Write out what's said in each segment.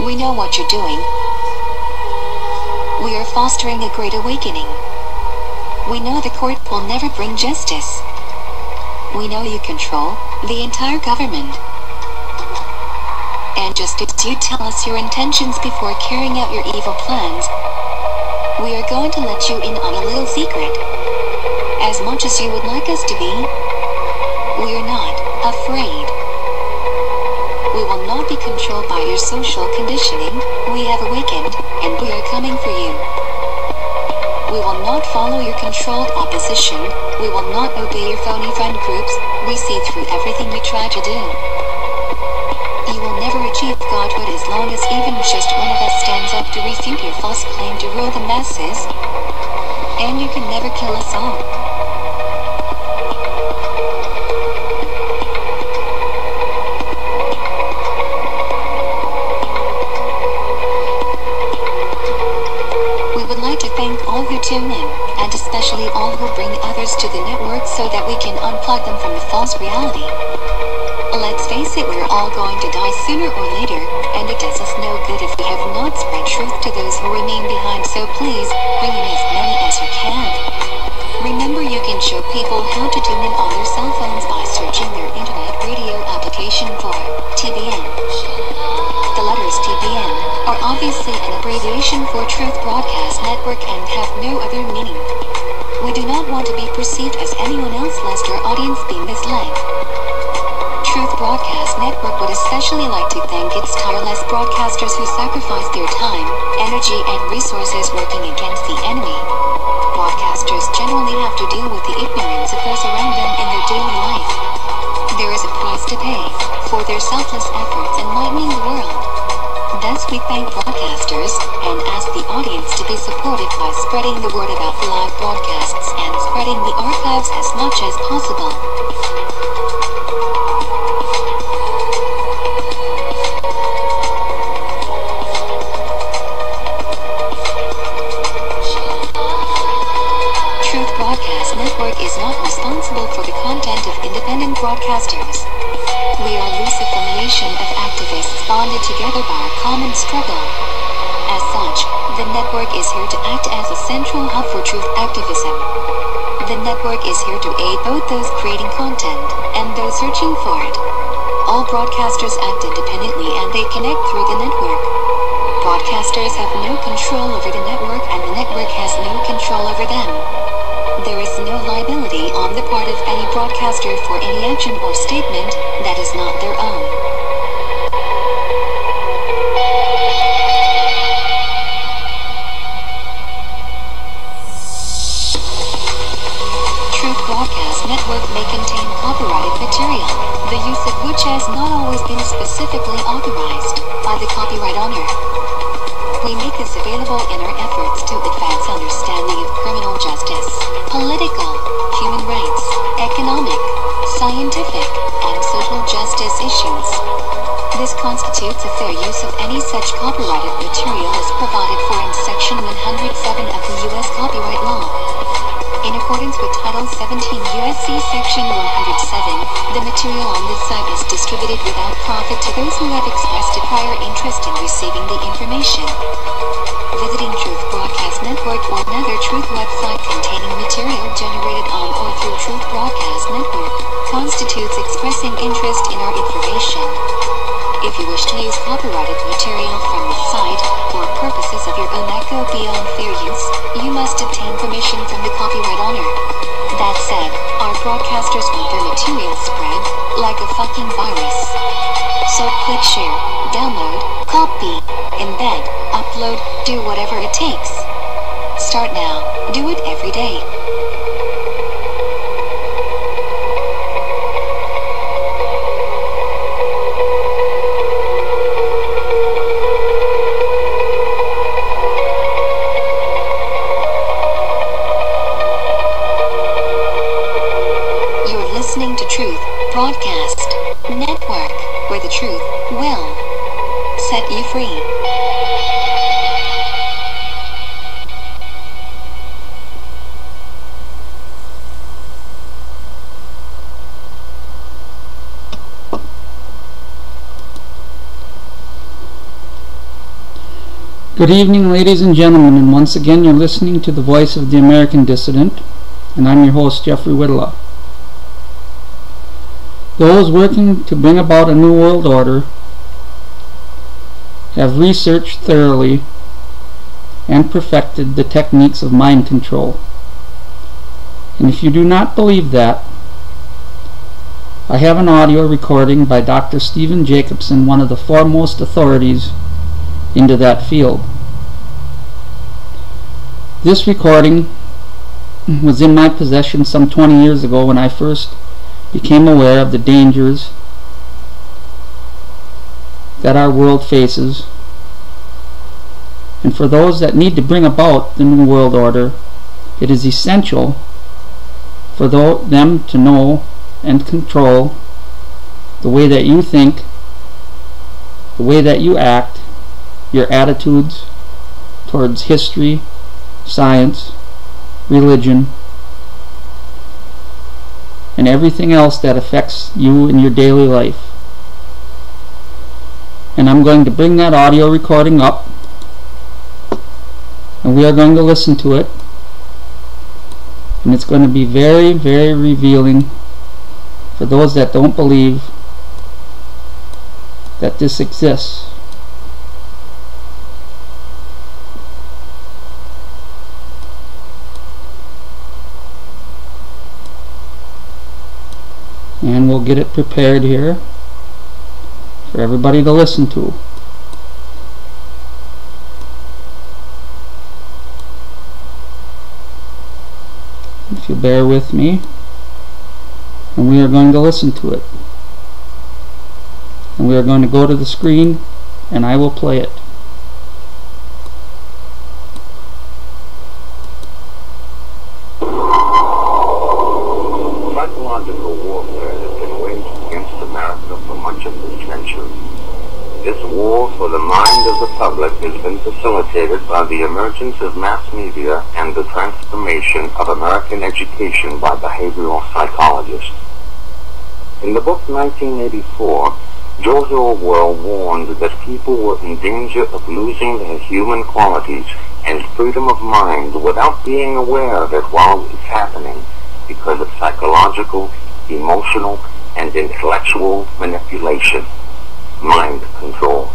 We know what you're doing. We are fostering a great awakening. We know the court will never bring justice. We know you control the entire government. And just as you tell us your intentions before carrying out your evil plans, we are going to let you in on a little secret. As much as you would like us to be, we are not afraid. We will not be controlled by your social conditioning. We have awakened, and we are coming for you. We will not follow your controlled opposition. We will not obey your phony friend groups. We see through everything you try to do. You will never achieve godhood as long as even just one of us stands up to refute your false claim to rule the masses. And you can never kill us all. Thank all who tune in, and especially all who bring others to the network so that we can unplug them from the false reality. Let's face it, we're all going to die sooner or later, and it does us no good if we have not spread truth to those who remain behind, so please, bring in as many as you can. Remember, you can show people how to tune in on their cell phones by searching their internet radio application for TBN. The letters TBN are obviously an abbreviation for Truth Broadcast Network and have no other meaning. We do not want to be perceived as anyone else lest our audience be misled. Truth Broadcast Network would especially like to thank its tireless broadcasters who sacrifice their time, energy, and resources working against the enemy. Broadcasters generally have to deal with the ignorance of those around them in their daily life. There is a price to pay for their selfless efforts enlightening the world. Thus we thank broadcasters, and ask the audience to be supportive by spreading the word about the live broadcasts and spreading the archives as much as possible. Truth Broadcast Network is not responsible for the content of independent broadcasters. We are a loose affiliation of activists bonded together by a common struggle. As such, the network is here to act as a central hub for truth activism. The network is here to aid both those creating content and those searching for it. All broadcasters act independently and they connect through the network. Broadcasters have no control over the network and the network has no control over them. There is no liability on the part of any broadcaster for any action or statement that is not their own. Truth Broadcast Network may contain copyrighted material, the use of which has not always been specifically authorized by the copyright owner. We make this available in our efforts to advance understanding of criminal justice, political, human rights, economic, scientific, and social justice issues. This constitutes a fair use of any such copyrighted material as provided for in Section 107 of the U.S. Copyright Law. In accordance with Title 17 U.S.C. Section 107, the material on this site is distributed without profit to those who have expressed a prior interest in receiving the information. Visiting Truth Broadcast Network or another Truth website containing material generated on or through Truth Broadcast Network constitutes expressing interest in our information. If you wish to use copyrighted material from the site for purposes of your own that go beyond fair use, you must obtain permission from the copyright owner. That said, our broadcasters want their material spread like a fucking virus. So click share, download, copy, embed, upload, do whatever it takes. Start now, do it every day. Listening to Truth Broadcast Network, where the truth will set you free. Good evening, ladies and gentlemen, and once again you're listening to the voice of the American dissident, and I'm your host, Jeffrey Whittla. Those working to bring about a new world order have researched thoroughly and perfected the techniques of mind control. And if you do not believe that, I have an audio recording by Dr. Steven Jacobson, one of the foremost authorities into that field. This recording was in my possession some 20 years ago when I first became aware of the dangers that our world faces. And for those that need to bring about the New World Order, it is essential for them to know and control the way that you think, the way that you act, your attitudes towards history, science, religion, and everything else that affects you in your daily life. And I'm going to bring that audio recording up, and we are going to listen to it, and it's going to be very, very revealing for those that don't believe that this exists. And we'll get it prepared here for everybody to listen to. If you bear with me, and we are going to listen to it. And we are going to go to the screen, and I will play it. Psychological warfare has been waged against America for much of this century. This war for the mind of the public has been facilitated by the emergence of mass media and the transformation of American education by behavioral psychologists. In the book 1984, George Orwell warned that people were in danger of losing their human qualities and freedom of mind without being aware of it while it's happening, because of psychological, emotional, and intellectual manipulation. Mind control.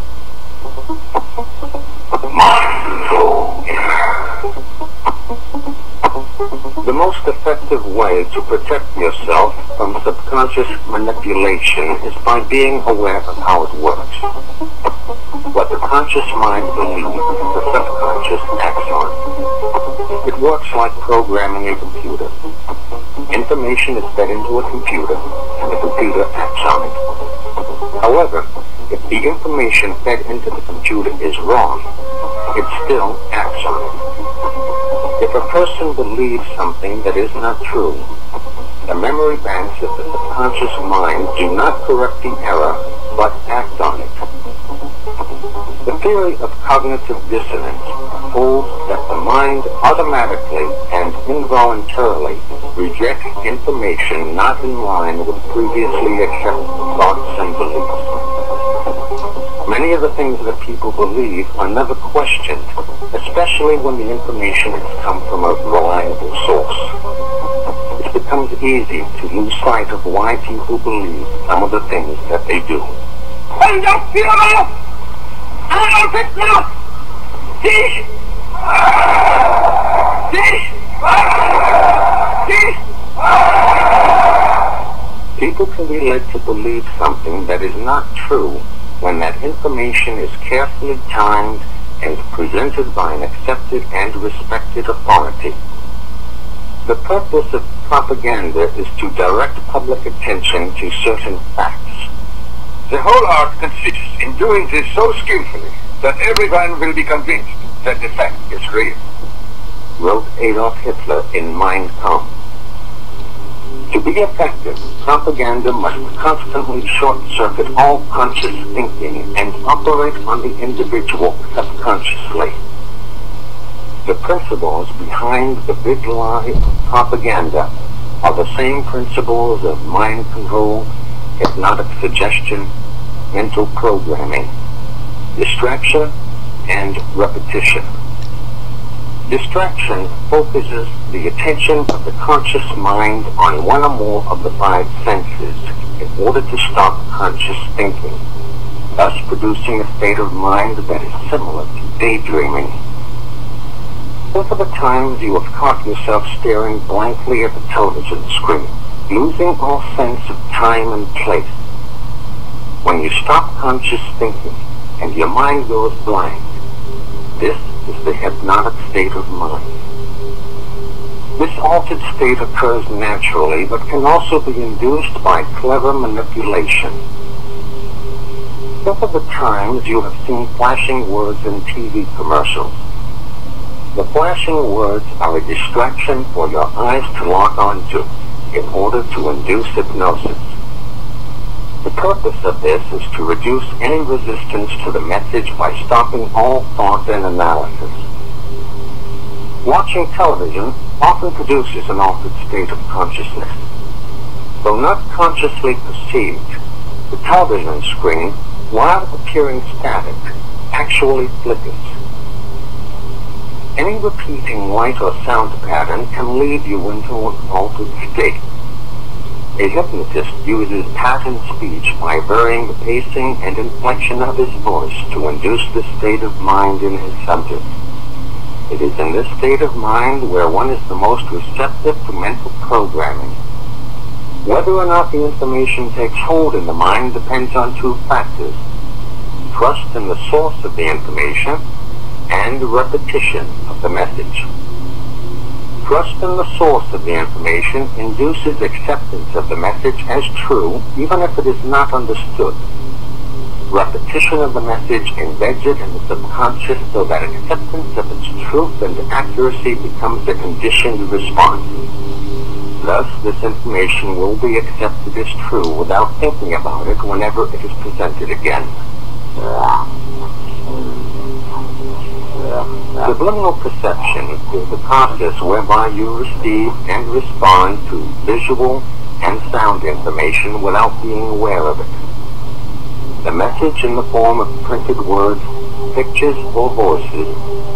Mind control. The most effective way to protect yourself from subconscious manipulation is by being aware of how it works. What the conscious mind believes, the subconscious acts on. It works like programming a computer. Information is fed into a computer, and the computer acts on it. However, if the information fed into the computer is wrong, it still acts on it. If a person believes something that is not true, the memory banks of the subconscious mind do not correct the error, but act on it. The theory of cognitive dissonance holds that the mind automatically and involuntarily rejects information not in line with previously accepted thoughts and beliefs. Many of the things that people believe are never questioned, especially when the information has come from a reliable source. It becomes easy to lose sight of why people believe some of the things that they do. People can be led to believe something that is not true when that information is carefully timed and presented by an accepted and respected authority. The purpose of propaganda is to direct public attention to certain facts. The whole art consists in doing this so skillfully that everyone will be convinced that the fact is real, wrote Adolf Hitler in Mind Control. To be effective, propaganda must constantly short-circuit all conscious thinking and operate on the individual subconsciously. The principles behind the big lie of propaganda are the same principles of mind control, hypnotic suggestion, mental programming, distraction, and repetition. Distraction focuses the attention of the conscious mind on one or more of the five senses in order to stop conscious thinking, thus producing a state of mind that is similar to daydreaming. Think of the times you have caught yourself staring blankly at the television screen, losing all sense of time and place. When you stop conscious thinking and your mind goes blank, this is the hypnotic state of mind. This altered state occurs naturally, but can also be induced by clever manipulation. Think of the times you have seen flashing words in TV commercials. The flashing words are a distraction for your eyes to lock onto in order to induce hypnosis. The purpose of this is to reduce any resistance to the message by stopping all thought and analysis. Watching television often produces an altered state of consciousness. Though not consciously perceived, the television screen, while appearing static, actually flickers. Any repeating light or sound pattern can lead you into an altered state. A hypnotist uses pattern speech by varying the pacing and inflection of his voice to induce this state of mind in his subject. It is in this state of mind where one is the most receptive to mental programming. Whether or not the information takes hold in the mind depends on two factors: trust in the source of the information and repetition of the message. Trust in the source of the information induces acceptance of the message as true, even if it is not understood. Repetition of the message embeds it in the subconscious so that acceptance of its truth and accuracy becomes a conditioned response. Thus, this information will be accepted as true without thinking about it whenever it is presented again. Subliminal perception is the process whereby you receive and respond to visual and sound information without being aware of it. The message in the form of printed words, pictures, or voices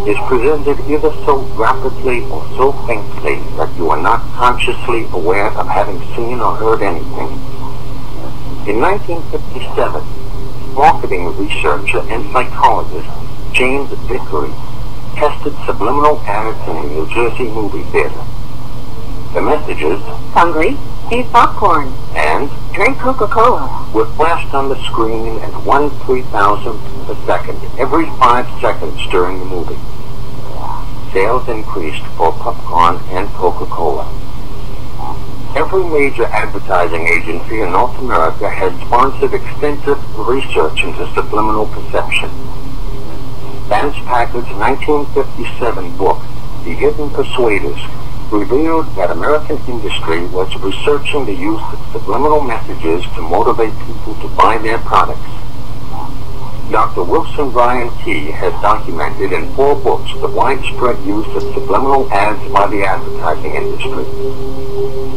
is presented either so rapidly or so faintly that you are not consciously aware of having seen or heard anything. In 1957, marketing researcher and psychologist James Vickery tested subliminal ads in a New Jersey movie theater. The messages, "Hungry? Eat popcorn," and "Drink Coca-Cola," were flashed on the screen at 1/3000th of a second every 5 seconds during the movie. Sales increased for popcorn and Coca-Cola. Every major advertising agency in North America has sponsored extensive research into subliminal perception. Vance Packard's 1957 book, The Hidden Persuaders, revealed that American industry was researching the use of subliminal messages to motivate people to buy their products. Dr. Wilson Ryan Key has documented in 4 books the widespread use of subliminal ads by the advertising industry.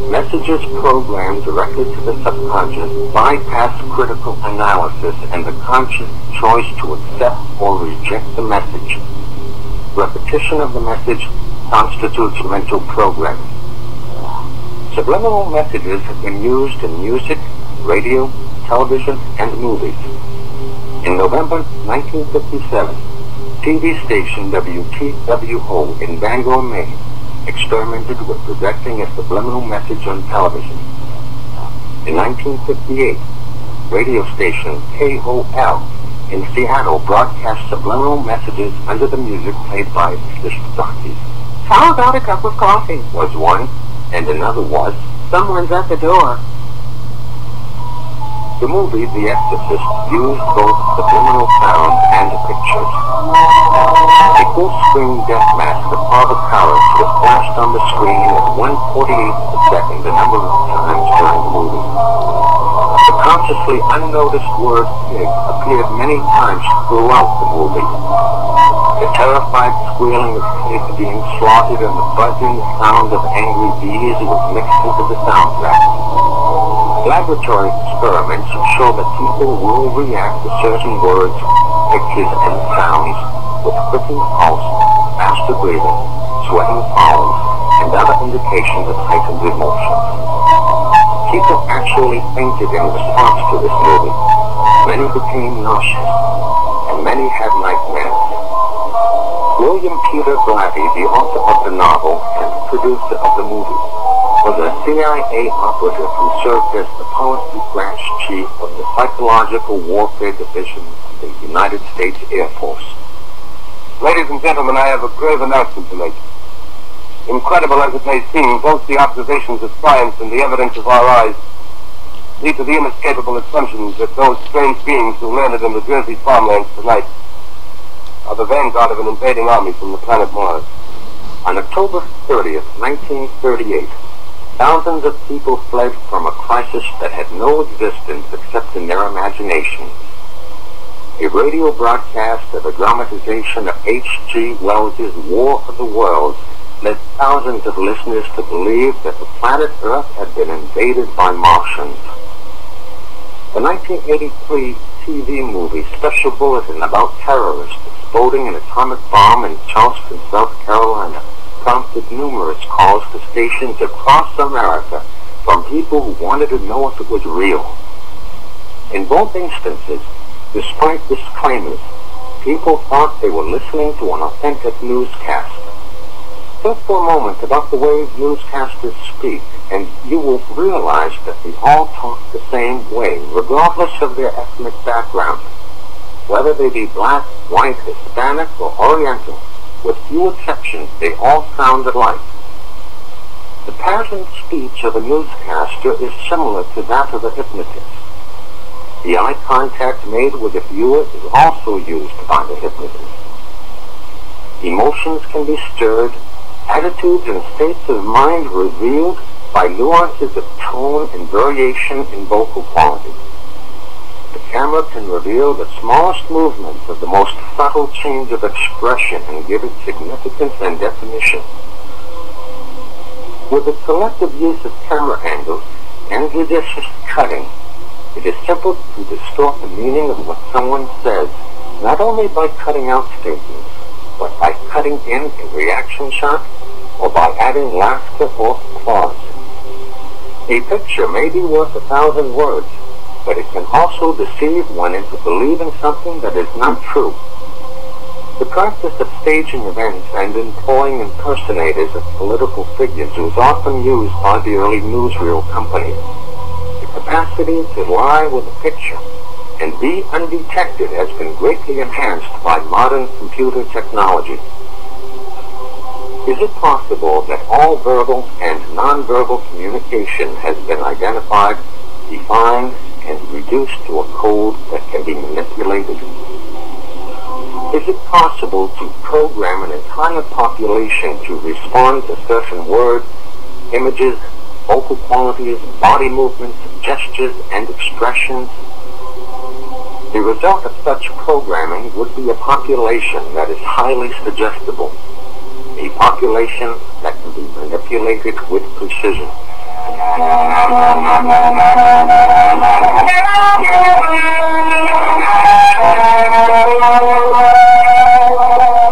Messages programmed directly to the subconscious bypass critical analysis and the conscious choice to accept or reject the message. Repetition of the message constitutes mental programming. Subliminal messages have been used in music, radio, television, and movies. In November 1957, TV station WTWO in Bangor, Maine, experimented with projecting a subliminal message on television. In 1958, radio station KOL in Seattle broadcast subliminal messages under the music played by disc jockeys. "How about a cup of coffee?" was one, and another was, "Someone's at the door." The movie The Exorcist used both subliminal sound and pictures. A full-screen death mask of Father Karras was flashed on the screen at 1/48th of a second a number of times during the movie. The consciously unnoticed word pig appeared many times throughout the movie. The terrified squealing of pigs being slaughtered and the buzzing sound of angry bees was mixed into the soundtrack. Laboratory experiments show that people will react to certain words, pictures, and sounds with racing pulse, faster breathing, sweating palms, and other indications of heightened emotion. People actually fainted in response to this movie. Many became nauseous, and many had nightmares. William Peter Blatty, the author of the novel and producer of the movie, was a CIA operative who served as the policy branch chief of the Psychological Warfare Division of the United States Air Force. Ladies and gentlemen, I have a grave announcement to make. Incredible as it may seem, both the observations of science and the evidence of our eyes lead to the inescapable assumptions that those strange beings who landed in the Jersey farmlands tonight are the vanguard of an invading army from the planet Mars. On October 30th, 1938, thousands of people fled from a crisis that had no existence except in their imaginations. A radio broadcast of a dramatization of H.G. Wells' War of the Worlds led thousands of listeners to believe that the planet Earth had been invaded by Martians. The 1983 TV movie Special Bulletin about terrorists exploding an atomic bomb in Charleston, South Carolina, prompted numerous calls to stations across America from people who wanted to know if it was real. In both instances, despite disclaimers, people thought they were listening to an authentic newscast. Think for a moment about the way newscasters speak, and you will realize that they all talk the same way, regardless of their ethnic background. Whether they be black, white, Hispanic, or Oriental, with few exceptions, they all sound alike. The pattern speech of a newscaster is similar to that of a hypnotist. The eye contact made with the viewer is also used by the hypnotist. Emotions can be stirred, attitudes and states of mind revealed by nuances of tone and variation in vocal quality. The camera can reveal the smallest movements of the most subtle change of expression and give it significance and definition. With the selective use of camera angles and judicious cutting, it is simple to distort the meaning of what someone says, not only by cutting out statements, but by cutting in a reaction shot or by adding laughter or applause. A picture may be worth 1,000 words, but it can also deceive one into believing something that is not true. The practice of staging events and employing impersonators of political figures was often used by the early newsreel companies. The capacity to lie with a picture and be undetected has been greatly enhanced by modern computer technology. Is it possible that all verbal and nonverbal communication has been identified, defined, and reduced to a code that can be manipulated? Is it possible to program an entire population to respond to certain words, images, vocal qualities, body movements, gestures, and expressions? The result of such programming would be a population that is highly suggestible, a population that can be manipulated with precision.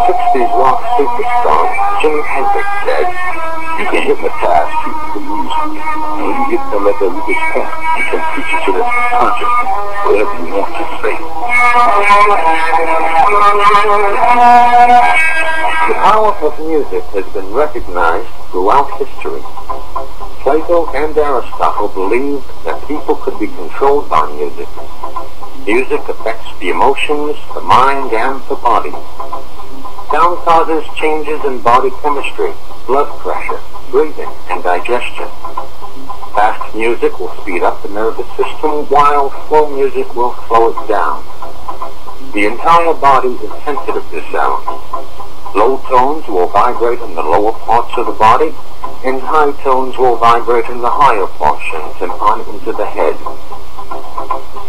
60s rock superstar Jimi Hendrix said, "You can hypnotize people with music. And when you get them at their weakest point, you can teach it to their conscious, whatever you want to say." The power of music has been recognized throughout history. Plato and Aristotle believed that people could be controlled by music. Music affects the emotions, the mind, and the body. Sound causes changes in body chemistry, blood pressure, breathing, and digestion. Fast music will speed up the nervous system, while slow music will slow it down. The entire body is sensitive to sound. Low tones will vibrate in the lower parts of the body, and high tones will vibrate in the higher portions and on into the head.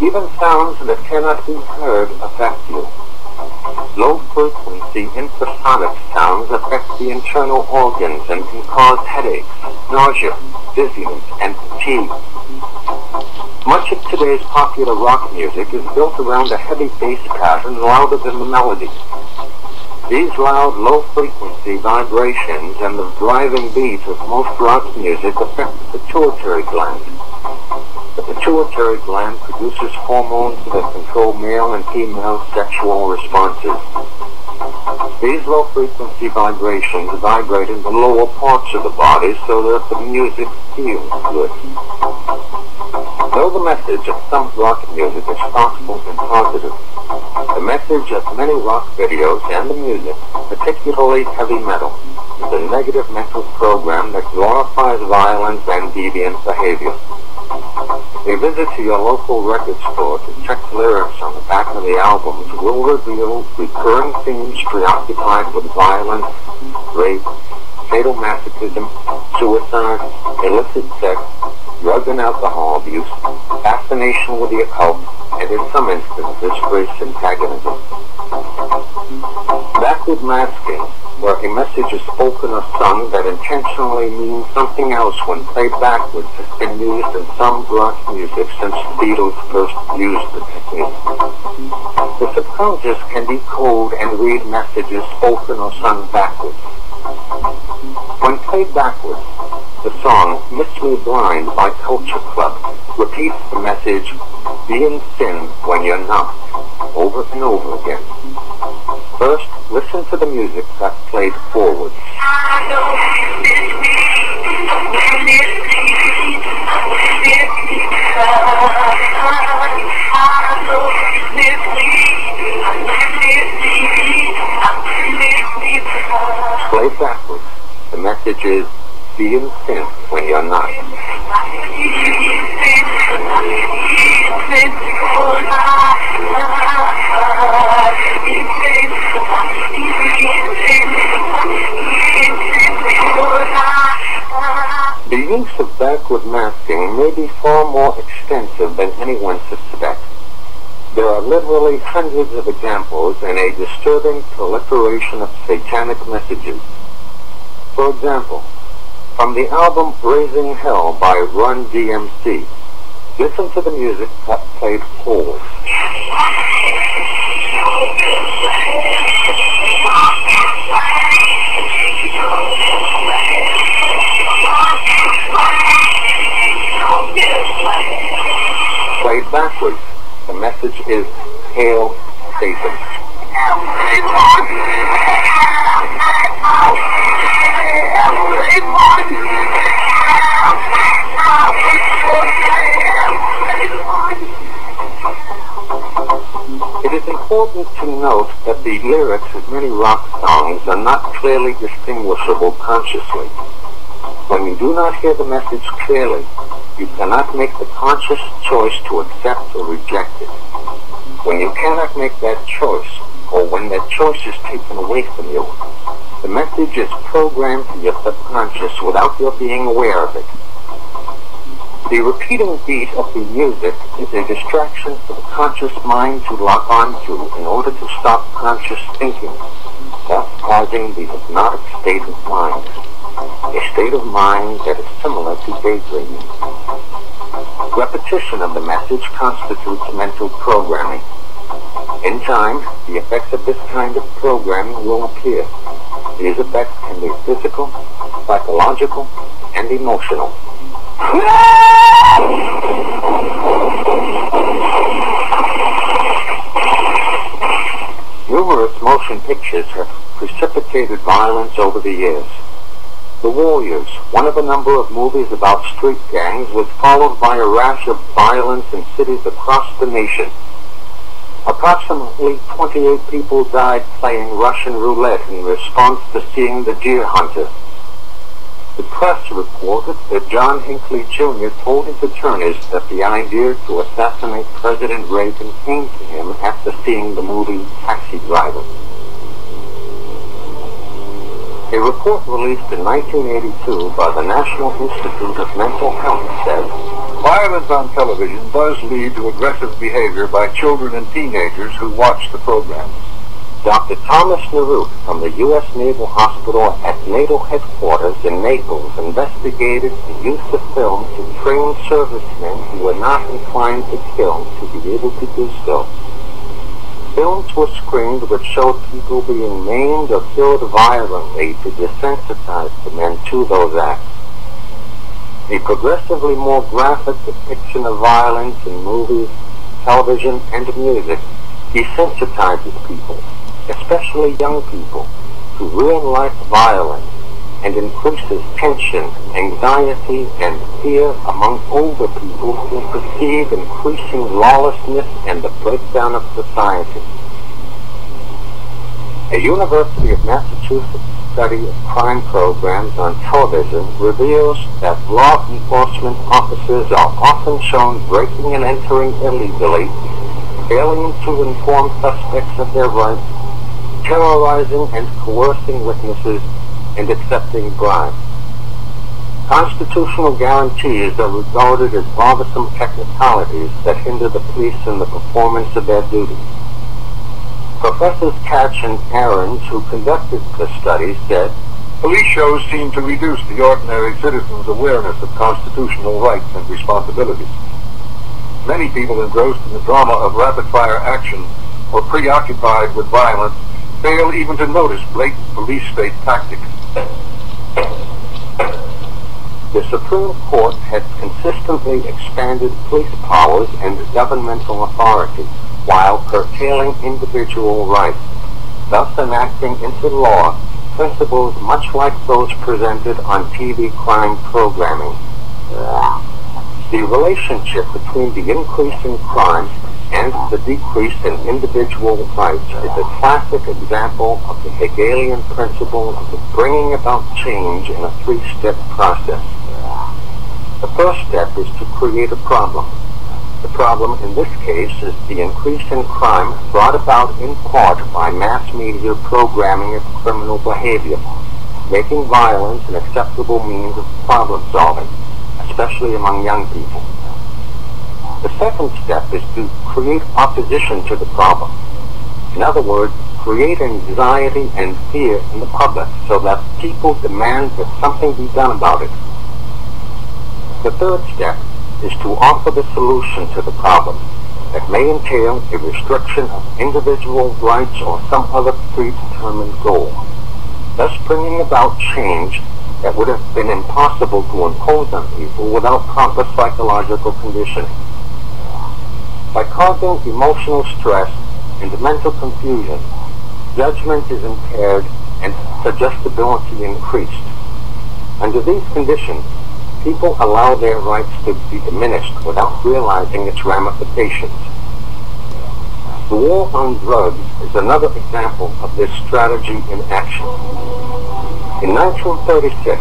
Even sounds that cannot be heard affect you. Low-frequency infrasonic sounds affect the internal organs and can cause headaches, nausea, dizziness, and fatigue. Much of today's popular rock music is built around a heavy bass pattern louder than the melody. These loud, low-frequency vibrations and the driving beat of most rock music affect the pituitary gland. The pituitary gland produces hormones that control male and female sexual responses. These low-frequency vibrations vibrate in the lower parts of the body so that the music feels good. Though the message of some rock music is thoughtful and positive, the message of many rock videos and the music, particularly heavy metal, is a negative mental program that glorifies violence and deviant behavior. A visit to your local record store to check lyrics on the back of the albums will reveal recurring themes preoccupied with violence, rape, sadomasochism, suicide, illicit sex, drug and alcohol abuse, fascination with the occult, and in some instances, race antagonism. Backward masking, where a message is spoken or sung that intentionally means something else when played backwards, has been used in some rock music since the Beatles first used the technique. The subconscious can decode and read messages spoken or sung backwards. When played backwards, the song Miss Me Blind by Culture Club repeats the message, be in sin when you're not, over and over again. First, listen to the music that's played forward. Played backwards, the message is, be in sin when you're not. The use of backward masking may be far more extensive than anyone suspects. There are literally hundreds of examples and a disturbing proliferation of satanic messages. For example, from the album Raising Hell by Run DMC, listen to the music that played forward. Played backwards, the message is, Hail Satan. It is important to note that the lyrics of many rock songs are not clearly distinguishable consciously. When you do not hear the message clearly, you cannot make the conscious choice to accept or reject it. When you cannot make that choice, or when that choice is taken away from you, the message is programmed to your subconscious without your being aware of it. The repeating beat of the music is a distraction for the conscious mind to lock onto in order to stop conscious thinking, thus causing the hypnotic state of mind, a state of mind that is similar to daydreaming. Repetition of the message constitutes mental programming. In time, the effects of this kind of programming will appear. These effects can be physical, psychological, and emotional. Numerous motion pictures have precipitated violence over the years. The Warriors, one of a number of movies about street gangs, was followed by a rash of violence in cities across the nation. Approximately 28 people died playing Russian roulette in response to seeing The Deer Hunter. The press reported that John Hinckley Jr. told his attorneys that the idea to assassinate President Reagan came to him after seeing the movie Taxi Driver. A report released in 1982 by the National Institute of Mental Health said, violence on television does lead to aggressive behavior by children and teenagers who watch the program. Dr. Thomas Narute from the U.S. Naval Hospital at NATO headquarters in Naples investigated the use of film to train servicemen who were not inclined to kill to be able to do so. Films were screened which showed people being maimed or killed violently to desensitize the men to those acts. A progressively more graphic depiction of violence in movies, television, and music desensitizes people, especially young people, to real-life violence and increases tension, anxiety, and fear among older people who perceive increasing lawlessness and the breakdown of society. A University of Massachusetts study of crime programs on television reveals that law enforcement officers are often shown breaking and entering illegally, failing to inform suspects of their rights, terrorizing and coercing witnesses, and accepting bribes. Constitutional guarantees are regarded as bothersome technicalities that hinder the police in the performance of their duties. Professors Catch and Ahrens, who conducted the study, said, "Police shows seem to reduce the ordinary citizen's awareness of constitutional rights and responsibilities. Many people engrossed in the drama of rapid-fire action or preoccupied with violence fail even to notice blatant police state tactics." The Supreme Court has consistently expanded police powers and governmental authority while curtailing individual rights, thus enacting into law principles much like those presented on TV crime programming. The relationship between the increase in crime and the decrease in individual rights is a classic example of the Hegelian principle of bringing about change in a three-step process. The first step is to create a problem. The problem in this case is the increase in crime brought about in part by mass media programming of criminal behavior, making violence an acceptable means of problem solving, especially among young people. The second step is to create opposition to the problem. In other words, create anxiety and fear in the public so that people demand that something be done about it. The third step is to offer the solution to the problem that may entail a restriction of individual rights or some other predetermined goal, thus bringing about change that would have been impossible to impose on people without proper psychological conditioning. By causing emotional stress and mental confusion, judgment is impaired and suggestibility increased. Under these conditions, people allow their rights to be diminished without realizing its ramifications. The war on drugs is another example of this strategy in action. In 1936,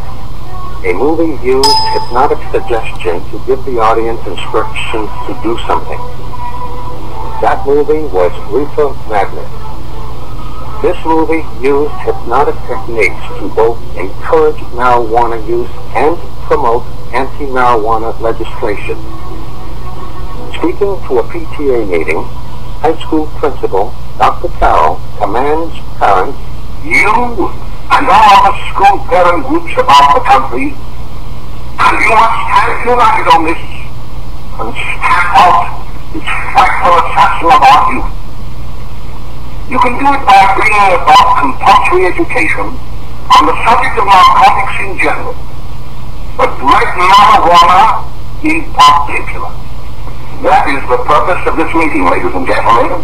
a movie used hypnotic suggestion to give the audience instructions to do something. That movie was Reefer Madness. This movie used hypnotic techniques to both encourage marijuana use and promote anti-marijuana legislation. Speaking to a PTA meeting, high school principal Dr. Carroll commands parents, "You and all other school parent groups about the country, and you must stand united on this and stamp out this frightful assassin of our youth. You can do it by bringing about compulsory education on the subject of narcotics in general, but red marijuana in particular. That is the purpose of this meeting, ladies and gentlemen,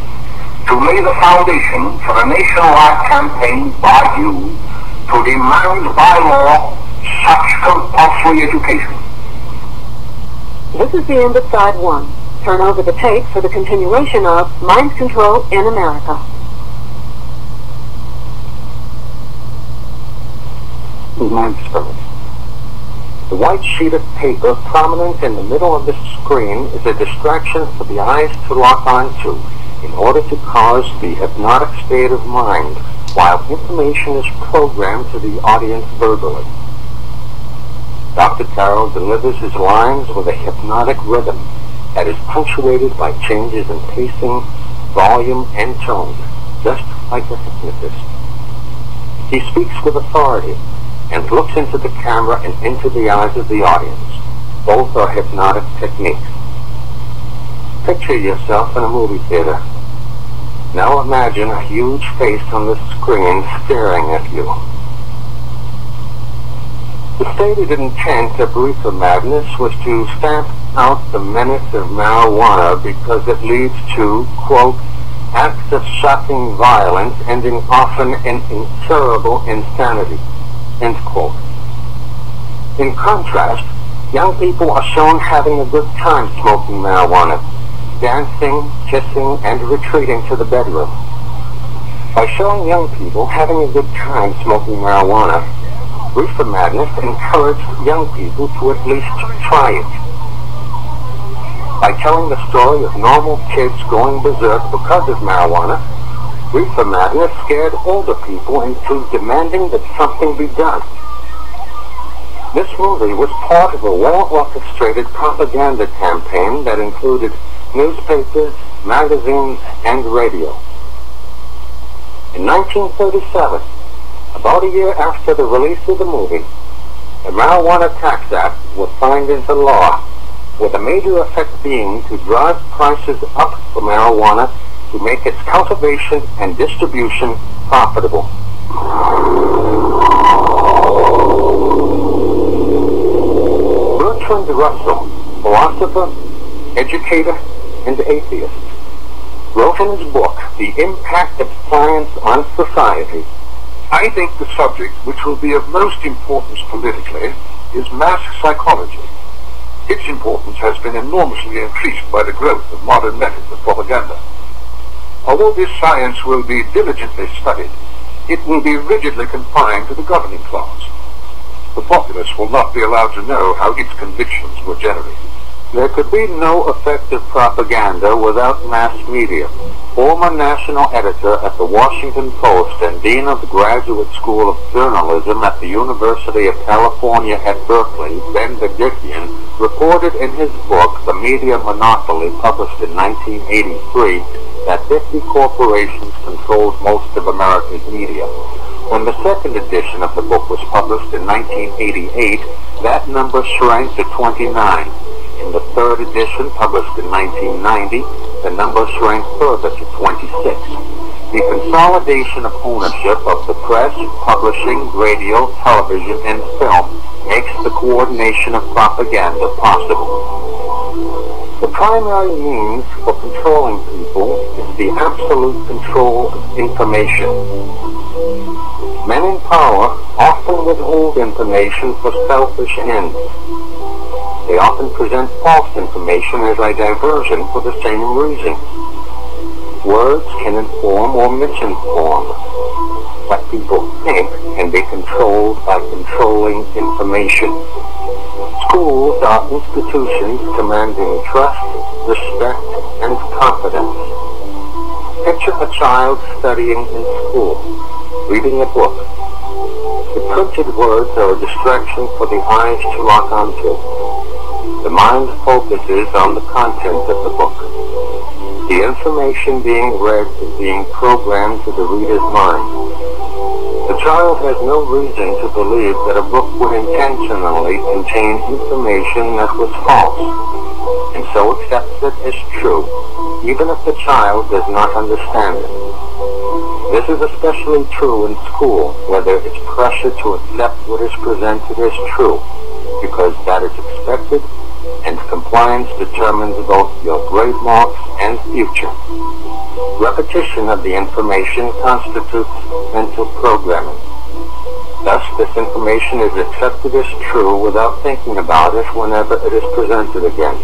to lay the foundation for a nationwide campaign by you to demand by law such compulsory education." This is the end of side one. Turn over the tape for the continuation of Mind Control in America. Mind experiment. The white sheet of paper prominent in the middle of the screen is a distraction for the eyes to lock onto in order to cause the hypnotic state of mind while information is programmed to the audience verbally. Dr. Carroll delivers his lines with a hypnotic rhythm that is punctuated by changes in pacing, volume, and tone, just like a hypnotist. He speaks with authority and looks into the camera and into the eyes of the audience. Both are hypnotic techniques. Picture yourself in a movie theater. Now imagine a huge face on the screen staring at you. The stated intent of reefer madness was to stamp out the menace of marijuana because it leads to, quote, acts of shocking violence ending often in incurable insanity, end quote. In contrast, young people are shown having a good time smoking marijuana, dancing, kissing, and retreating to the bedroom. By showing young people having a good time smoking marijuana, reefer madness encouraged young people to at least try it. By telling the story of normal kids going berserk because of marijuana, reefer madness scared older people into demanding that something be done. This movie was part of a well-orchestrated propaganda campaign that included newspapers, magazines, and radio. In 1937, about a year after the release of the movie, the Marijuana Tax Act was signed into law, with the major effect being to drive prices up for marijuana to make its cultivation and distribution profitable. Bertrand Russell, philosopher, educator, and atheist, wrote in his book, The Impact of Science on Society, I think the subject which will be of most importance politically is mass psychology. Its importance has been enormously increased by the growth of modern methods of propaganda. Although this science will be diligently studied, it will be rigidly confined to the governing class. The populace will not be allowed to know how its convictions were generated. There could be no effective propaganda without mass media. Former national editor at the Washington Post and dean of the Graduate School of Journalism at the University of California at Berkeley, Ben Begikian, reported in his book, The Media Monopoly, published in 1983, that 50 corporations controlled most of America's media. When the second edition of the book was published in 1988, that number shrank to 29. In the third edition, published in 1990, the number shrank further to 26. The consolidation of ownership of the press, publishing, radio, television, and film makes the coordination of propaganda possible. The primary means for controlling people is the absolute control of information. Men in power often withhold information for selfish ends. They often present false information as a diversion for the same reason. Words can inform or misinform. What people think can be controlled by controlling information. Schools are institutions commanding trust, respect, and confidence. Picture a child studying in school, reading a book. The printed words are a distraction for the eyes to lock onto. The mind focuses on the content of the book. The information being read is being programmed to the reader's mind. The child has no reason to believe that a book would intentionally contain information that was false, and so accepts it as true, even if the child does not understand it. This is especially true in school, where there is pressure to accept what is presented as true, because that is expected, and compliance determines both your grade marks and future. Repetition of the information constitutes mental programming. Thus, this information is accepted as true without thinking about it whenever it is presented again.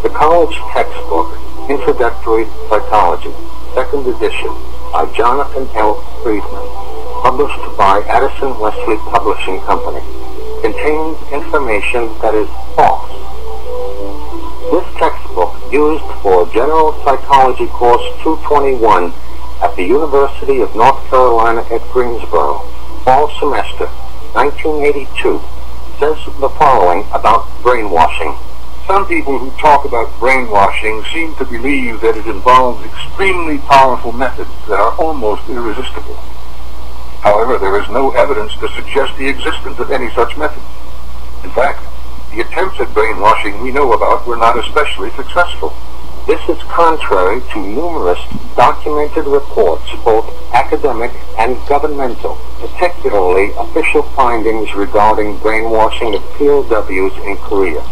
The college textbook, Introductory Psychology, 2nd edition, by Jonathan L. Friedman, published by Addison Wesley Publishing Company, contains information that is false. This textbook, used for General Psychology Course 221 at the University of North Carolina at Greensboro, fall semester 1982, says the following about brainwashing. Some people who talk about brainwashing seem to believe that it involves extremely powerful methods that are almost irresistible. However, there is no evidence to suggest the existence of any such methods. In fact, the attempts at brainwashing we know about were not especially successful. This is contrary to numerous documented reports, both academic and governmental, particularly official findings regarding brainwashing of POWs in Korea.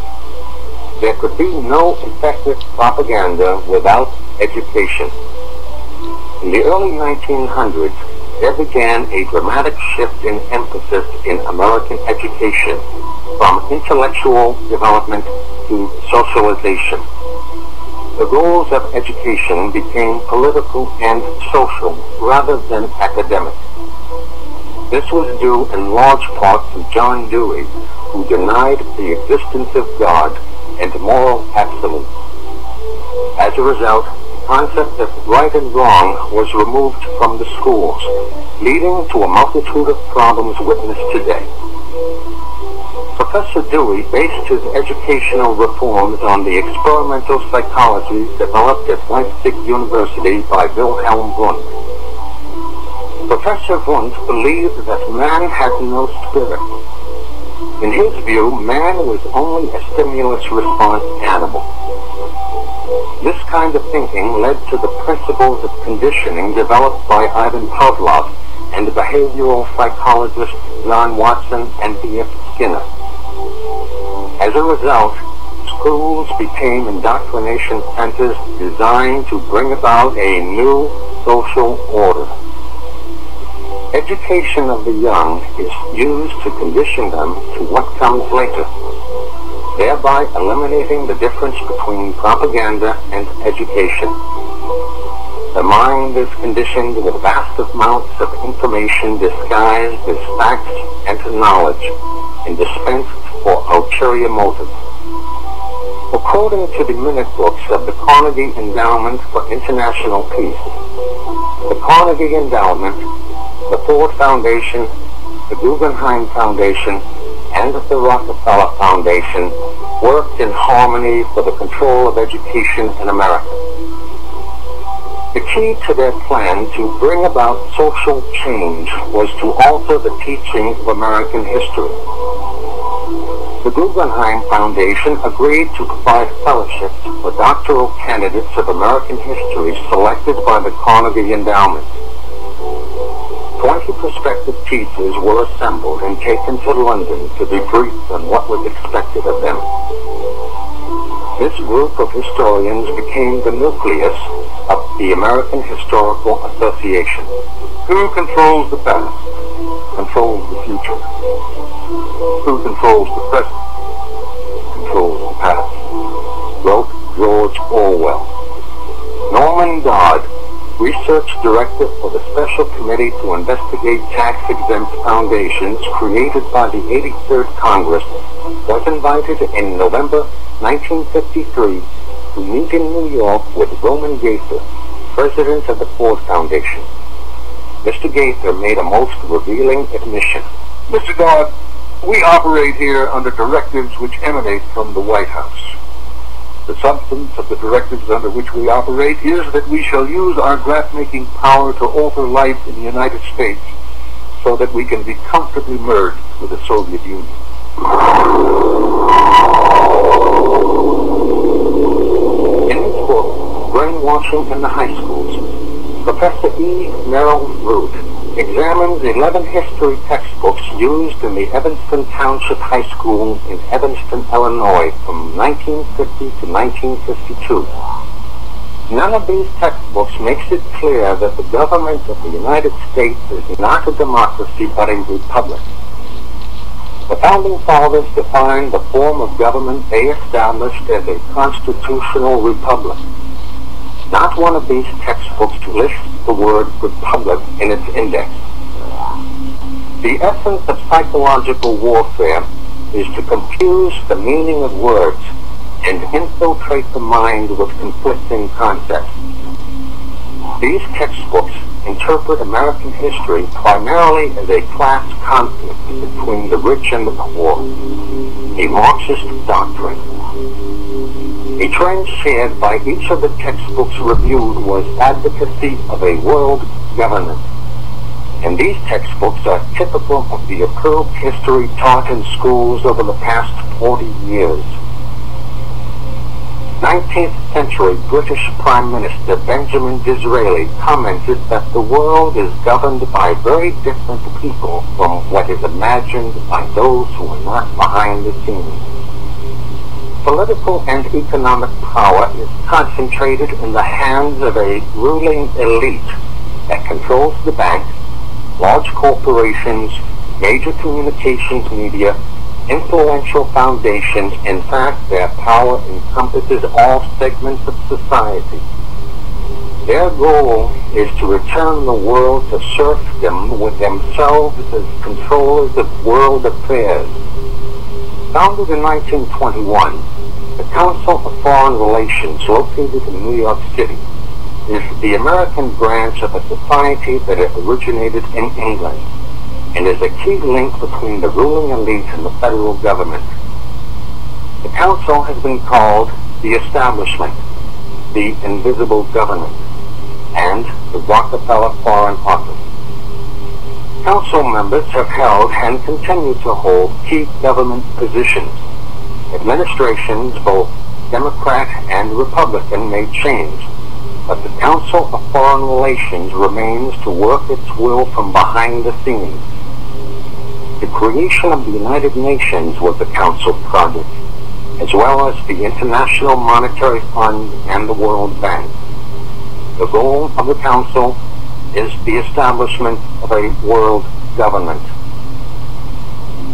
There could be no effective propaganda without education. In the early 1900s, there began a dramatic shift in emphasis in American education from intellectual development to socialization. The goals of education became political and social rather than academic. This was due in large part to John Dewey, who denied the existence of God and moral absolutes. As a result, the concept of right and wrong was removed from the schools, leading to a multitude of problems witnessed today. Professor Dewey based his educational reforms on the experimental psychology developed at Leipzig University by Wilhelm Wundt. Professor Wundt believed that man had no spirit. In his view, man was only a stimulus-response animal. This kind of thinking led to the principles of conditioning developed by Ivan Pavlov and the behavioral psychologists John Watson and B.F. Skinner. As a result, schools became indoctrination centers designed to bring about a new social order. Education of the young is used to condition them to what comes later, thereby eliminating the difference between propaganda and education. The mind is conditioned with vast amounts of information disguised as facts and knowledge and dispensed for ulterior motives. According to the minute books of the Carnegie Endowment for International Peace, the Carnegie Endowment, the Ford Foundation, the Guggenheim Foundation, and the Rockefeller Foundation worked in harmony for the control of education in America. The key to their plan to bring about social change was to alter the teaching of American history. The Guggenheim Foundation agreed to provide fellowships for doctoral candidates of American history selected by the Carnegie Endowment. 20 prospective teachers were assembled and taken to London to be briefed on what was expected of them. This group of historians became the nucleus of the American Historical Association. Who controls the past? Controls the future. Who controls the present? Controls the past. Wrote George Orwell. Norman Dodd, research director for the Special Committee to investigate tax-exempt foundations created by the 83rd Congress, was invited in November 1953 to meet in New York with Roman Gaither, president of the Ford Foundation. Mr. Gaither made a most revealing admission. Mr. Dodd, we operate here under directives which emanate from the White House. The substance of the directives under which we operate is that we shall use our grant-making power to alter life in the United States so that we can be comfortably merged with the Soviet Union. In his book, Brainwashing in the High Schools, Professor E. Merrill Root examines 11 history textbooks used in the Evanston Township High School in Evanston, Illinois from 1950 to 1952. None of these textbooks makes it clear that the government of the United States is not a democracy but a republic. The Founding Fathers defined the form of government they established as a constitutional republic. Not one of these textbooks lists the word republic in its index. The essence of psychological warfare is to confuse the meaning of words and infiltrate the mind with conflicting concepts. These textbooks interpret American history primarily as a class conflict between the rich and the poor, a Marxist doctrine. A trend shared by each of the textbooks reviewed was advocacy of a world government. And these textbooks are typical of the approved history taught in schools over the past 40 years. 19th century British Prime Minister Benjamin Disraeli commented that the world is governed by very different people from what is imagined by those who are not behind the scenes. Political and economic power is concentrated in the hands of a ruling elite that controls the banks, large corporations, major communications media, influential foundations. In fact, their power encompasses all segments of society. Their goal is to return the world to serfdom with themselves as controllers of world affairs. Founded in 1921, the Council of Foreign Relations, located in New York City, is the American branch of a society that originated in England and is a key link between the ruling elite and the federal government. The Council has been called the Establishment, the Invisible Government, and the Rockefeller Foreign Office. Council members have held and continue to hold key government positions. Administrations, both Democrat and Republican, may change, but the Council of Foreign Relations remains to work its will from behind the scenes. The creation of the United Nations was a Council project, as well as the International Monetary Fund and the World Bank. The goal of the Council is the establishment of a world government.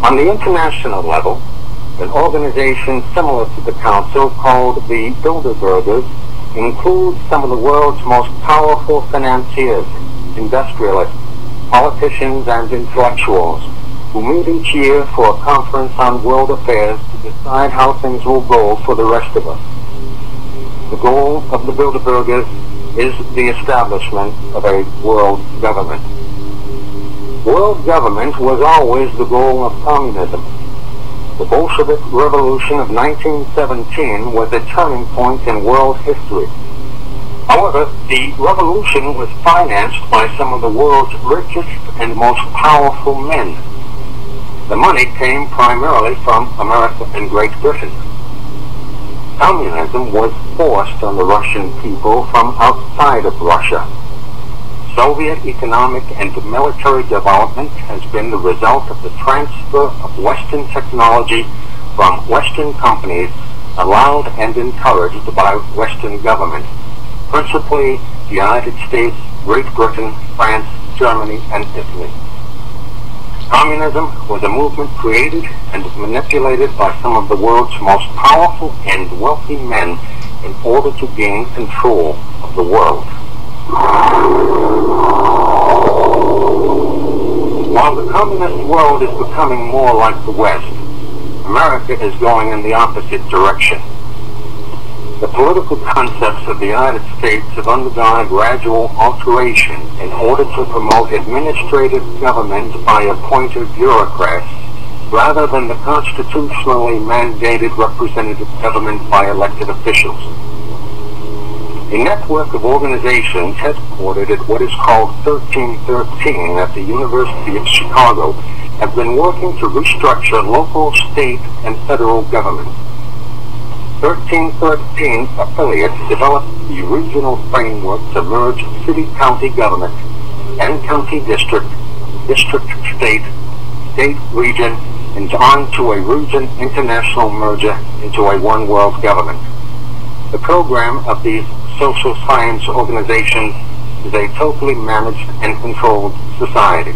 On the international level, an organization similar to the Council called the Bilderbergers includes some of the world's most powerful financiers, industrialists, politicians, and intellectuals who meet each year for a conference on world affairs to decide how things will go for the rest of us. The goal of the Bilderbergers is the establishment of a world government. World government was always the goal of communism. The Bolshevik Revolution of 1917 was a turning point in world history. However, the revolution was financed by some of the world's richest and most powerful men. The money came primarily from America and Great Britain. Communism was forced on the Russian people from outside of Russia. Soviet economic and military development has been the result of the transfer of Western technology from Western companies allowed and encouraged by Western governments, principally the United States, Great Britain, France, Germany, and Italy. Communism was a movement created and manipulated by some of the world's most powerful and wealthy men in order to gain control of the world. While the communist world is becoming more like the West, America is going in the opposite direction. The political concepts of the United States have undergone a gradual alteration in order to promote administrative government by appointed bureaucrats rather than the constitutionally mandated representative government by elected officials. A network of organizations headquartered at what is called 1313 at the University of Chicago have been working to restructure local, state, and federal government. 1313 affiliates developed the regional framework to merge city-county government and county district, district-state, state-region, and on to a region international merger into a one-world government. The program of these social science organizations is a totally managed and controlled society.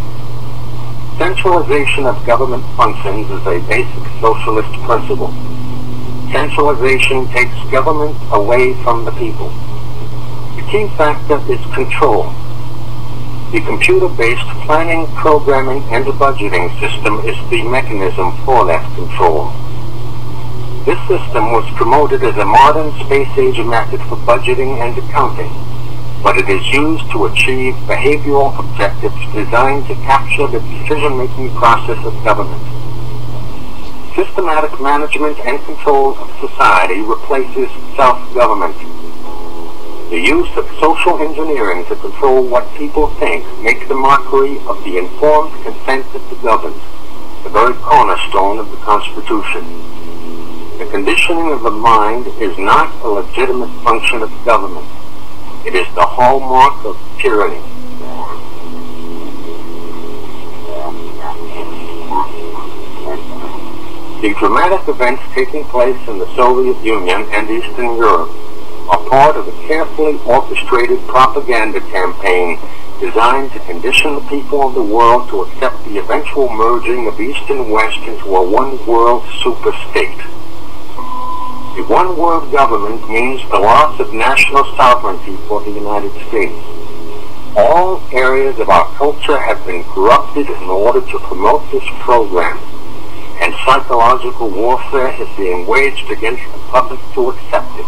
Centralization of government functions is a basic socialist principle. Centralization takes government away from the people. The key factor is control. The computer-based planning, programming, and budgeting system is the mechanism for that control. This system was promoted as a modern space-age method for budgeting and accounting, but it is used to achieve behavioral objectives designed to capture the decision-making process of government. Systematic management and control of society replaces self-government. The use of social engineering to control what people think makes the mockery of the informed consent of the governed, the very cornerstone of the Constitution. The conditioning of the mind is not a legitimate function of government. It is the hallmark of tyranny. The dramatic events taking place in the Soviet Union and Eastern Europe are part of a carefully orchestrated propaganda campaign designed to condition the people of the world to accept the eventual merging of East and West into a one-world super-state. The one-world government means the loss of national sovereignty for the United States. All areas of our culture have been corrupted in order to promote this program, and psychological warfare is being waged against the public to accept it,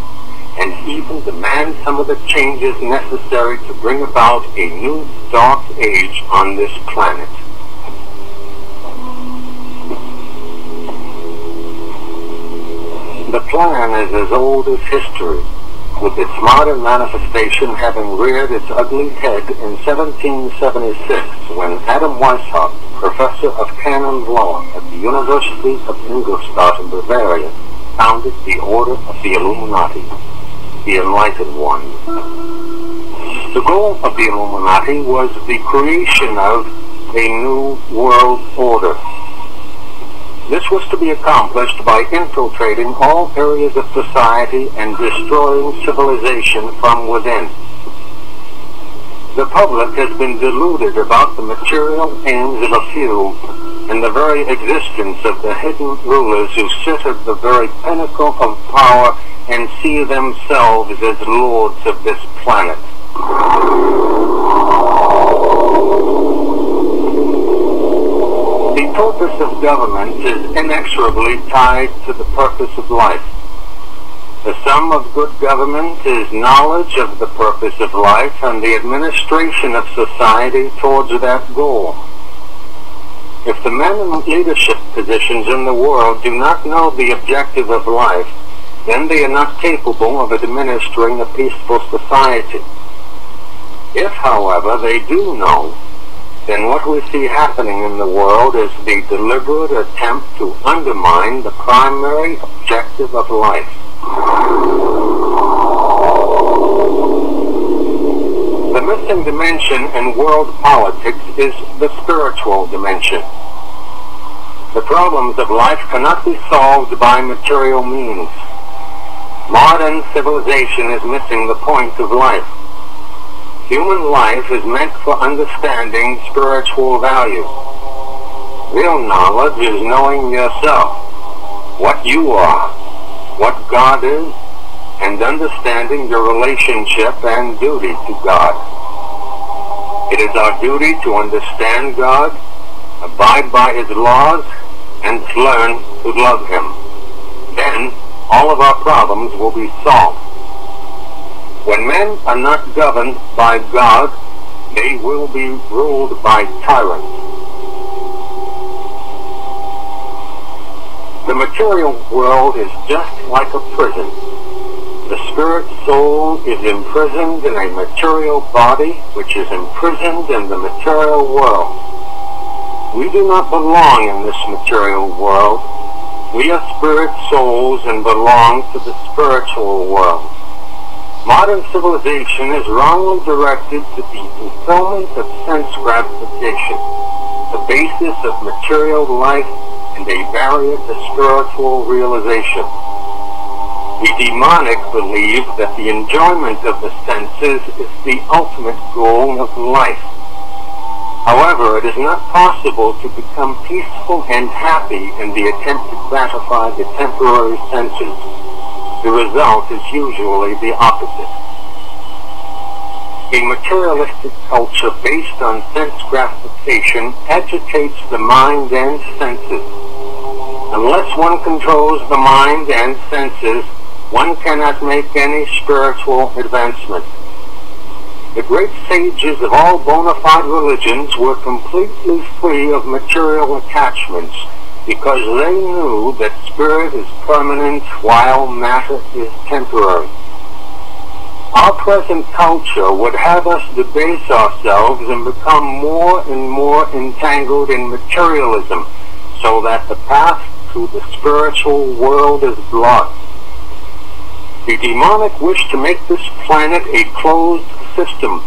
and even demand some of the changes necessary to bring about a new dark age on this planet. The plan is as old as history, with its modern manifestation having reared its ugly head in 1776 when Adam Weishaupt, professor of canon law at the University of Ingolstadt in Bavaria, founded the Order of the Illuminati, the Enlightened Ones. The goal of the Illuminati was the creation of a new world order. This was to be accomplished by infiltrating all areas of society and destroying civilization from within. The public has been deluded about the material aims of a few and the very existence of the hidden rulers who sit at the very pinnacle of power and see themselves as lords of this planet. The purpose of government is inexorably tied to the purpose of life. The sum of good government is knowledge of the purpose of life and the administration of society towards that goal. If the men in leadership positions in the world do not know the objective of life, then they are not capable of administering a peaceful society. If, however, they do know, then what we see happening in the world is the deliberate attempt to undermine the primary objective of life. The missing dimension in world politics is the spiritual dimension. The problems of life cannot be solved by material means. Modern civilization is missing the point of life. Human life is meant for understanding spiritual values. Real knowledge is knowing yourself, what you are, what God is, and understanding your relationship and duty to God. It is our duty to understand God, abide by His laws, and learn to love Him. Then, all of our problems will be solved. When men are not governed by God, they will be ruled by tyrants. The material world is just like a prison. The spirit soul is imprisoned in a material body, which is imprisoned in the material world. We do not belong in this material world. We are spirit souls and belong to the spiritual world. Modern civilization is wrongly directed to the fulfillment of sense gratification, the basis of material life and a barrier to spiritual realization. The demonic believe that the enjoyment of the senses is the ultimate goal of life. However, it is not possible to become peaceful and happy in the attempt to gratify the temporary senses. The result is usually the opposite. A materialistic culture based on sense gratification agitates the mind and senses. Unless one controls the mind and senses, one cannot make any spiritual advancement. The great sages of all bona fide religions were completely free of material attachments, because they knew that spirit is permanent while matter is temporary. Our present culture would have us debase ourselves and become more and more entangled in materialism, so that the path to the spiritual world as blood. The demonic wish to make this planet a closed system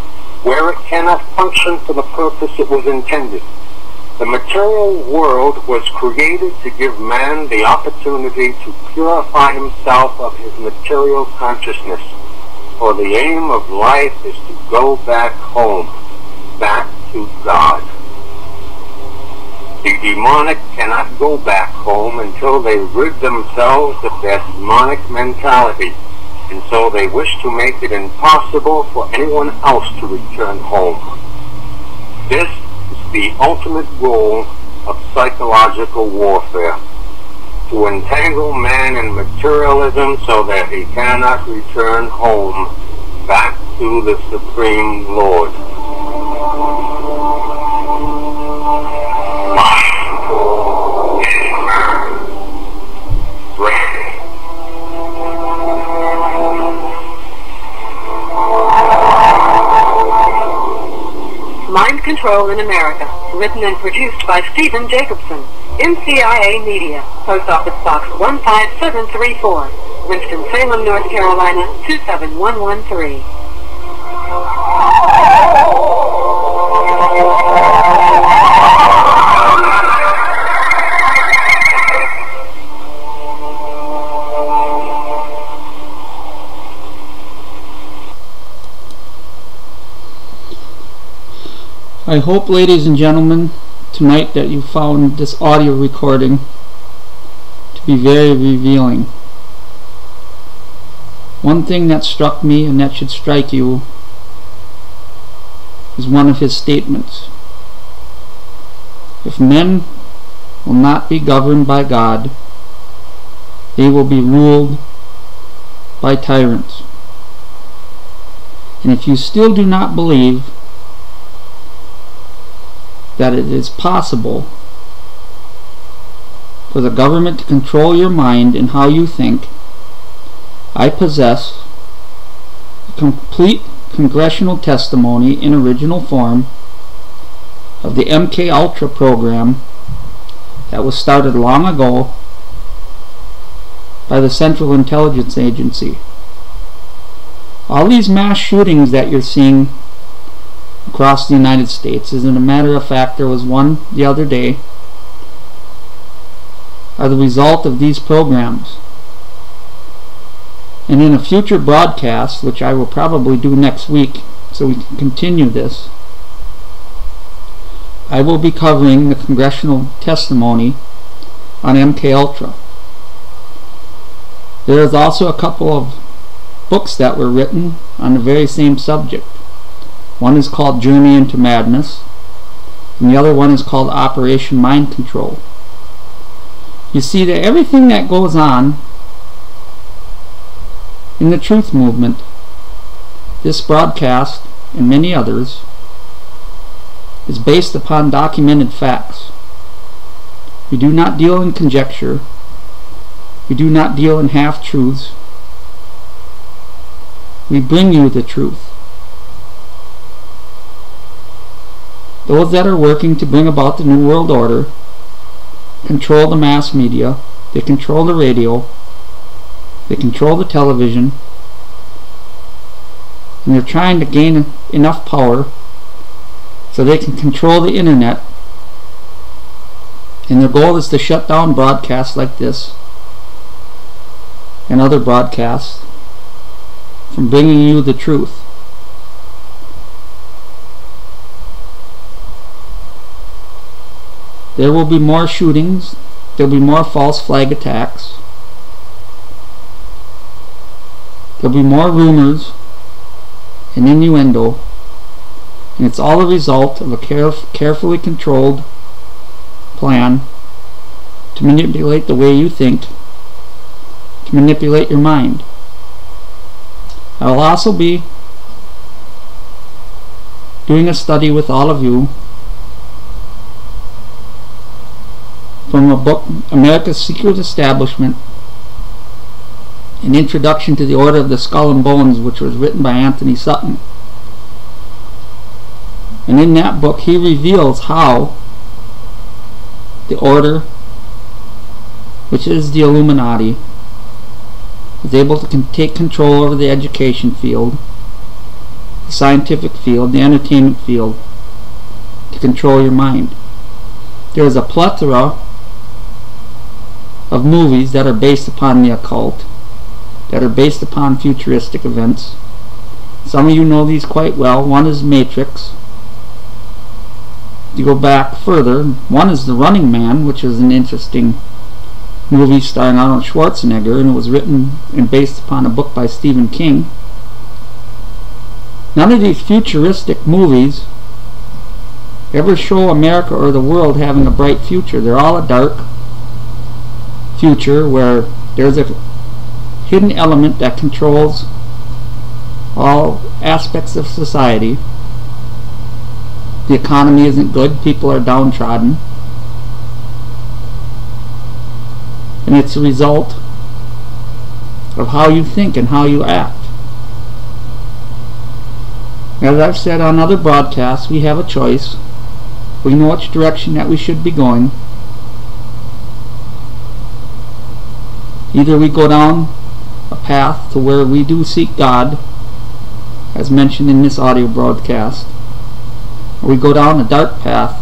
where it cannot function for the purpose it was intended. The material world was created to give man the opportunity to purify himself of his material consciousness. For the aim of life is to go back home, back to God. The demonic cannot go back home until they rid themselves of their demonic mentality, and so they wish to make it impossible for anyone else to return home. This is the ultimate goal of psychological warfare, to entangle man in materialism so that he cannot return home, back to the Supreme Lord. Mind Control in America, written and produced by Steven Jacobson, NCIA Media, Post Office Box 15734, Winston-Salem, North Carolina 27113. I hope, ladies and gentlemen, tonight that you found this audio recording to be very revealing. One thing that struck me, and that should strike you, is one of his statements. If men will not be governed by God, they will be ruled by tyrants. And if you still do not believe that it is possible for the government to control your mind and how you think, I possess a complete congressional testimony in original form of the MK Ultra program that was started long ago by the Central Intelligence Agency. All these mass shootings that you're seeing across the United States, as a matter of fact, there was one the other day, are the result of these programs. And in a future broadcast, which I will probably do next week so we can continue this, I will be covering the congressional testimony on MK Ultra. There is also a couple of books that were written on the very same subject. One is called Journey into Madness, and the other one is called Operation Mind Control. You see that everything that goes on in the truth movement, this broadcast and many others, is based upon documented facts. We do not deal in conjecture. We do not deal in half-truths. We bring you the truth. Those that are working to bring about the New World Order control the mass media, they control the radio, they control the television, and they're trying to gain enough power so they can control the internet, and their goal is to shut down broadcasts like this and other broadcasts from bringing you the truth. There will be more shootings, there will be more false flag attacks, there will be more rumors and innuendo, and it's all a result of a carefully controlled plan to manipulate the way you think, to manipulate your mind. I will also be doing a study with all of you from a book, America's Secret Establishment, An Introduction to the Order of the Skull and Bones, which was written by Anthony Sutton. And in that book he reveals how the order which is the Illuminati, is able to take control over the education field, the scientific field, the entertainment field, to control your mind. There is a plethora of movies that are based upon the occult, that are based upon futuristic events. Some of you know these quite well. One is Matrix. You go back further, one is The Running Man, which is an interesting movie starring Arnold Schwarzenegger, and it was written and based upon a book by Stephen King. None of these futuristic movies ever show America or the world having a bright future. They're all a dark future where there's a hidden element that controls all aspects of society. The economy isn't good, people are downtrodden, and it's a result of how you think and how you act. As I've said on other broadcasts, we have a choice. We know which direction that we should be going. Either we go down a path to where we do seek God, as mentioned in this audio broadcast, or we go down a dark path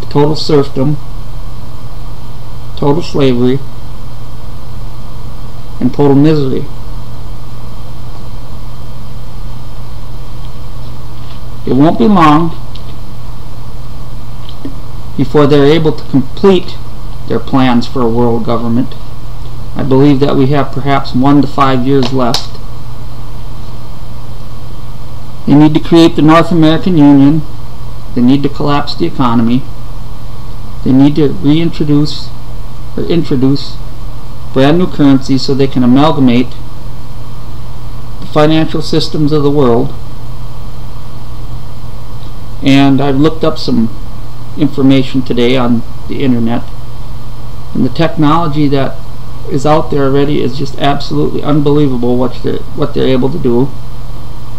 to total serfdom, total slavery, and total misery. It won't be long before they're able to complete their plans for a world government. I believe that we have perhaps 1 to 5 years left. They need to create the North American Union. They need to collapse the economy. They need to reintroduce or introduce brand new currencies so they can amalgamate the financial systems of the world. And I've looked up some information today on the internet, and the technology that is out there already is just absolutely unbelievable what they're able to do.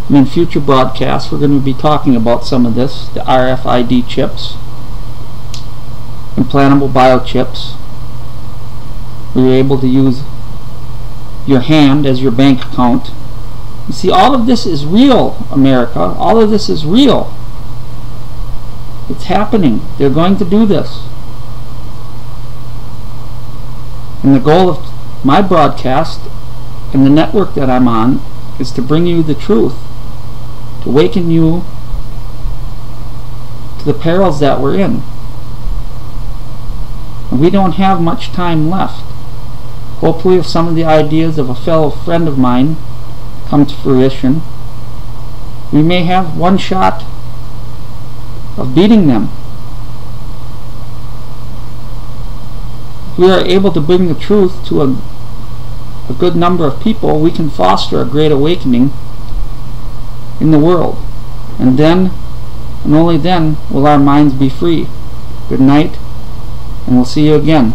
In future broadcasts we're going to be talking about some of this, the RFID chips, implantable biochips, where you're able to use your hand as your bank account. You see, all of this is real, America. All of this is real. It's happening. They're going to do this. And the goal of my broadcast and the network that I'm on is to bring you the truth, to awaken you to the perils that we're in. And we don't have much time left. Hopefully, if some of the ideas of a fellow friend of mine come to fruition, we may have one shot of beating them. If we are able to bring the truth to a good number of people, we can foster a great awakening in the world. And then, and only then, will our minds be free. Good night, and we'll see you again.